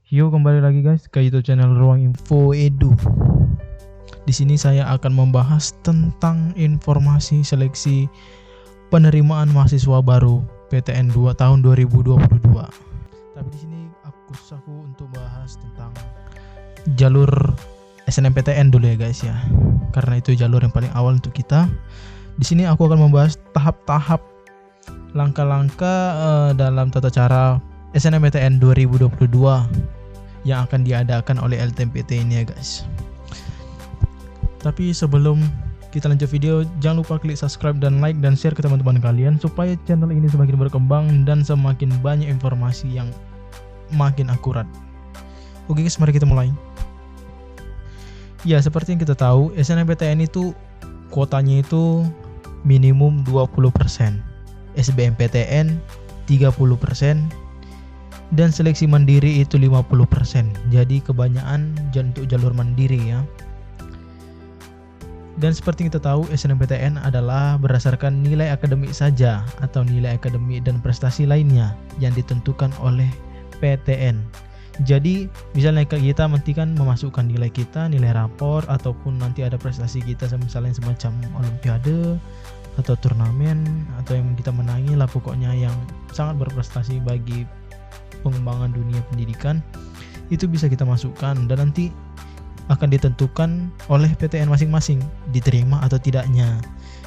Yo, kembali lagi guys ke YouTube channel Ruang Info Edu. Di sini saya akan membahas tentang informasi seleksi penerimaan mahasiswa baru PTN 2 tahun 2022. Tapi di sini aku untuk bahas tentang jalur SNMPTN dulu ya guys ya. Karena itu jalur yang paling awal untuk kita. Di sini aku akan membahas tahap-tahap langkah-langkah dalam tata cara SNMPTN 2022 yang akan diadakan oleh LTMPT ini ya guys. Tapi sebelum kita lanjut video, jangan lupa klik subscribe dan like dan share ke teman-teman kalian supaya channel ini semakin berkembang dan semakin banyak informasi yang makin akurat. Oke guys, mari kita mulai. Ya, seperti yang kita tahu, SNMPTN itu kuotanya itu minimum 20%, SBMPTN 30%, dan seleksi mandiri itu 50%. Jadi kebanyakan untuk jalur mandiri ya. Dan seperti kita tahu, SNMPTN adalah berdasarkan nilai akademik saja atau nilai akademik dan prestasi lainnya yang ditentukan oleh PTN. Jadi misalnya kita nanti kan memasukkan nilai kita, nilai rapor, ataupun nanti ada prestasi kita misalnya semacam olimpiade atau turnamen atau yang kita menangi lah, pokoknya yang sangat berprestasi bagi pengembangan dunia pendidikan, itu bisa kita masukkan dan nanti akan ditentukan oleh PTN masing-masing diterima atau tidaknya.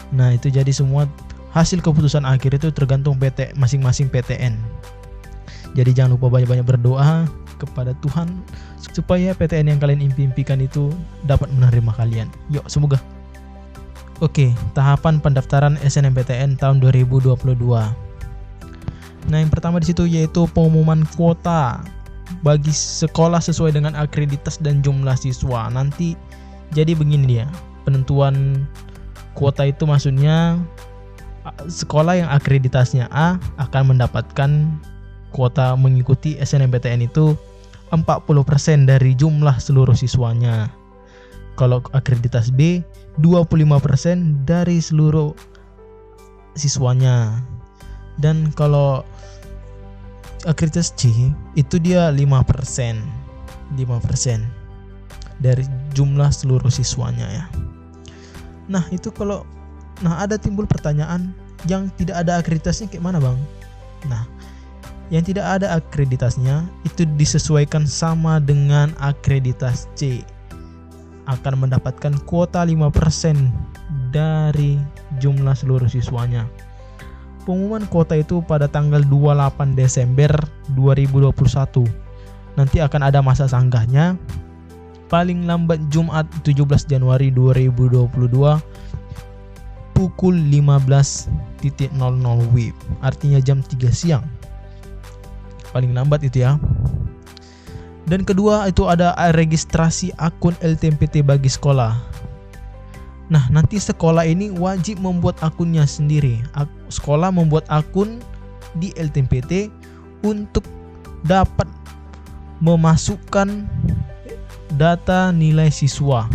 Nah, itu jadi semua hasil keputusan akhir itu tergantung masing-masing PTN. Jadi jangan lupa banyak-banyak berdoa kepada Tuhan supaya PTN yang kalian impikan itu dapat menerima kalian. Yuk, semoga. Oke, tahapan pendaftaran SNMPTN tahun 2022. Nah, yang pertama di situ yaitu pengumuman kuota bagi sekolah sesuai dengan akreditas dan jumlah siswa. Nanti jadi begini dia, penentuan kuota itu maksudnya sekolah yang akreditasnya A akan mendapatkan kuota mengikuti SNMPTN itu 40% dari jumlah seluruh siswanya. Kalau akreditas B 25% dari seluruh siswanya. Dan kalau akreditas C itu dia 5% dari jumlah seluruh siswanya ya. Nah, itu kalau ada timbul pertanyaan, yang tidak ada akreditasnya kayak mana bang? Nah, yang tidak ada akreditasnya itu disesuaikan sama dengan akreditas C, akan mendapatkan kuota 5% dari jumlah seluruh siswanya. Pengumuman kuota itu pada tanggal 28 Desember 2021. Nanti akan ada masa sanggahnya paling lambat Jumat 17 Januari 2022 pukul 15.00 WIB, artinya jam 3 siang. Paling lambat itu ya. Dan kedua itu ada registrasi akun LTMPT bagi sekolah. Nah, nanti sekolah ini wajib membuat akunnya sendiri. Sekolah membuat akun di LTMPT untuk dapat memasukkan data nilai siswa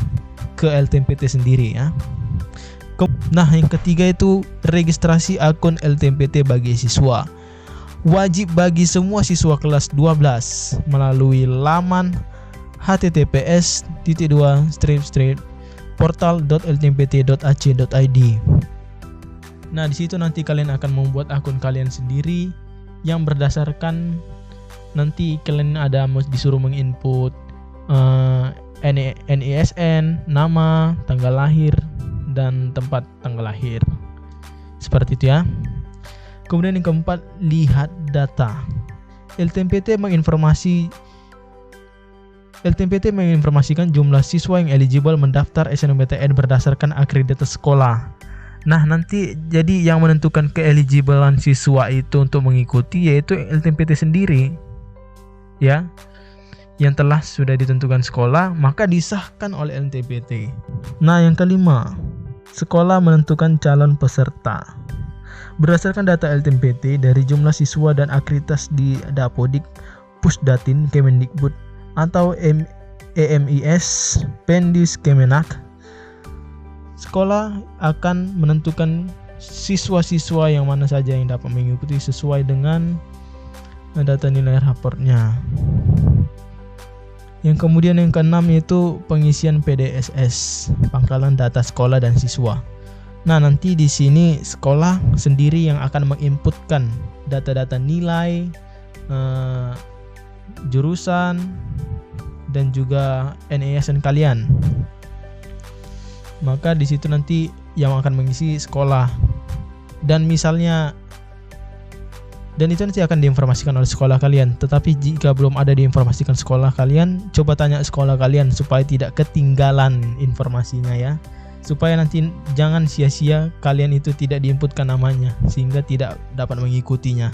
ke LTMPT sendiri ya. Nah, yang ketiga itu registrasi akun LTMPT bagi siswa. Wajib bagi semua siswa kelas 12 melalui laman https://portal.ltmpt.ac.id. Nah, di situ nanti kalian akan membuat akun kalian sendiri yang berdasarkan nanti kalian disuruh menginput NISN, nama, tanggal lahir, dan tempat tanggal lahir. Seperti itu ya. Kemudian yang keempat, lihat data. LTMPT menginformasikan jumlah siswa yang eligible mendaftar SNMPTN berdasarkan akreditas sekolah. Nah, nanti jadi yang menentukan keeligibelan siswa itu untuk mengikuti yaitu LTMPT sendiri. Ya. Yang telah sudah ditentukan sekolah, maka disahkan oleh LTMPT. Nah, yang kelima, sekolah menentukan calon peserta. Berdasarkan data LTMPT dari jumlah siswa dan akreditas di Dapodik, Pusdatin, Kemendikbud atau EMIS, Pendis, Kemenak, sekolah akan menentukan siswa-siswa yang mana saja yang dapat mengikuti sesuai dengan data nilai raportnya. Yang kemudian yang keenam yaitu pengisian PDSS, pangkalan data sekolah dan siswa. Nah, nanti di sini sekolah sendiri yang akan menginputkan data-data nilai, jurusan, dan juga NISN kalian. Maka di situ nanti yang akan mengisi sekolah. Dan itu nanti akan diinformasikan oleh sekolah kalian. Tetapi jika belum ada diinformasikan sekolah kalian, coba tanya sekolah kalian supaya tidak ketinggalan informasinya ya. Supaya nanti jangan sia-sia kalian itu tidak diinputkan namanya sehingga tidak dapat mengikutinya.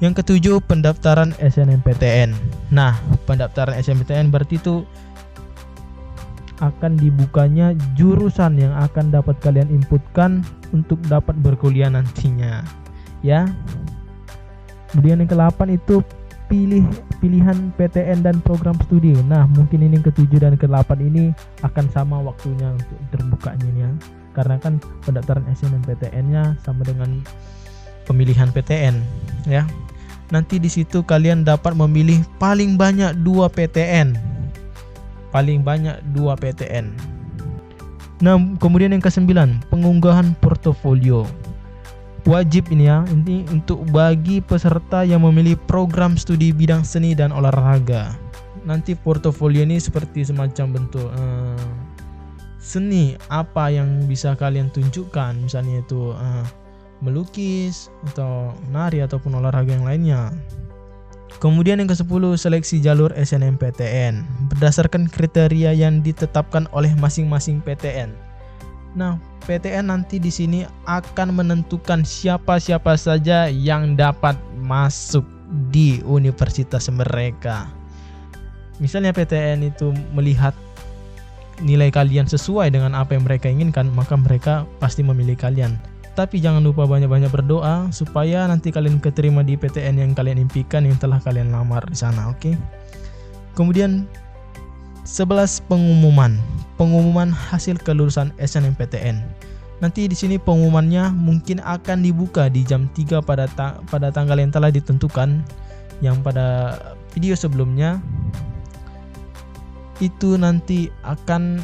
Yang ketujuh, pendaftaran SNMPTN. Nah, pendaftaran SNMPTN berarti itu akan dibukanya jurusan yang akan dapat kalian inputkan untuk dapat berkuliah nantinya ya. Kemudian yang ke-8 itu pilihan PTN dan program studi. Nah, mungkin ini yang ke-7 dan ke-8 ini akan sama waktunya untuk terbukanya ya. Karena kan pendaftaran SNMPTN-nya sama dengan pemilihan PTN ya. Nanti di situ kalian dapat memilih paling banyak 2 PTN. Nah, kemudian yang ke-9, pengunggahan portofolio. Wajib ini ya, ini untuk bagi peserta yang memilih program studi bidang seni dan olahraga. Nanti portofolio ini seperti semacam bentuk seni apa yang bisa kalian tunjukkan, misalnya itu melukis atau nari ataupun olahraga yang lainnya. Kemudian yang ke-10, seleksi jalur SNMPTN berdasarkan kriteria yang ditetapkan oleh masing-masing PTN. Nah, PTN nanti di sini akan menentukan siapa-siapa saja yang dapat masuk di universitas mereka. Misalnya PTN itu melihat nilai kalian sesuai dengan apa yang mereka inginkan, maka mereka pasti memilih kalian. Tapi jangan lupa banyak-banyak berdoa supaya nanti kalian keterima di PTN yang kalian impikan, yang telah kalian lamar di sana, oke? Kemudian 11, pengumuman hasil kelulusan SNMPTN. Nanti di sini pengumumannya mungkin akan dibuka di jam 3 pada tanggal yang telah ditentukan, yang pada video sebelumnya itu nanti akan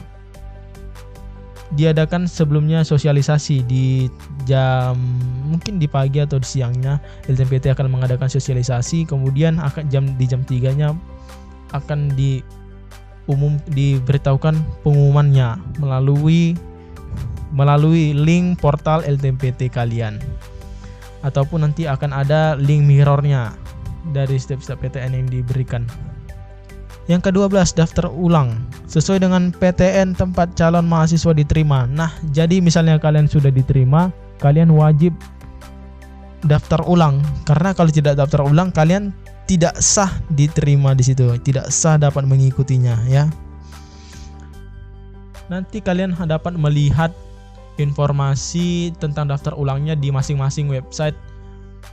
diadakan sebelumnya sosialisasi di jam mungkin di pagi atau di siangnya. LTMPT akan mengadakan sosialisasi, kemudian di jam 3-nya akan diberitahukan pengumumannya melalui link portal LTMPT kalian, ataupun nanti akan ada link mirrornya dari setiap PTN yang diberikan. Yang ke-12, daftar ulang sesuai dengan PTN tempat calon mahasiswa diterima. Nah, jadi misalnya kalian sudah diterima, kalian wajib daftar ulang, karena kalau tidak daftar ulang kalian tidak sah diterima di situ, tidak sah dapat mengikutinya ya. Nanti kalian dapat melihat informasi tentang daftar ulangnya di masing-masing website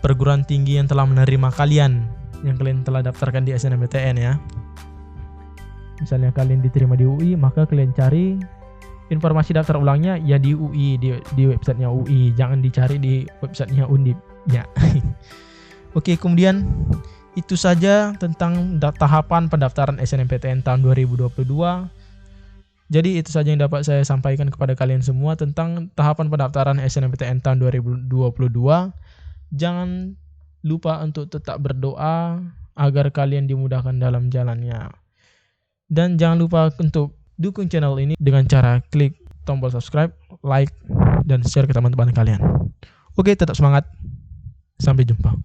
perguruan tinggi yang telah menerima kalian, yang kalian telah daftarkan di SNMPTN ya. Misalnya kalian diterima di UI, maka kalian cari informasi daftar ulangnya ya di UI, di websitenya UI, jangan dicari di websitenya Undip ya. Oke, kemudian itu saja tentang tahapan pendaftaran SNMPTN tahun 2022. Jadi itu saja yang dapat saya sampaikan kepada kalian semua tentang tahapan pendaftaran SNMPTN tahun 2022. Jangan lupa untuk tetap berdoa agar kalian dimudahkan dalam jalannya. Dan jangan lupa untuk dukung channel ini dengan cara klik tombol subscribe, like, dan share ke teman-teman kalian. Oke, tetap semangat. Sampai jumpa.